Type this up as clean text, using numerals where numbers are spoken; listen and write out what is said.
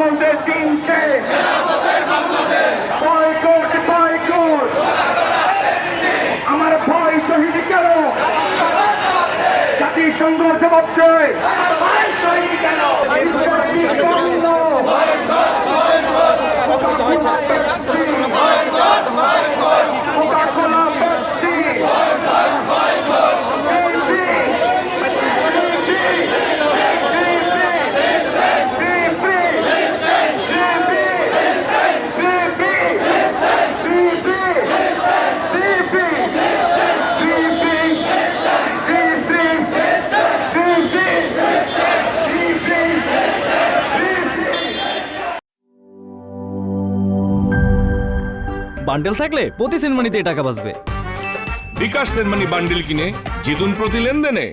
আওয়ামদের দিনকে boycott boycott আমার ভাই শহীদ কেন জাতিসংঘ জবাব দেয় আমার ভাই শহীদ কেন বান্ডেল থাকলে প্রতি সেনমানিতে টাকা বাঁচবে। বিকাশ সেনমানি বান্ডিল কিনে জিতুন প্রতি লেনদেনে।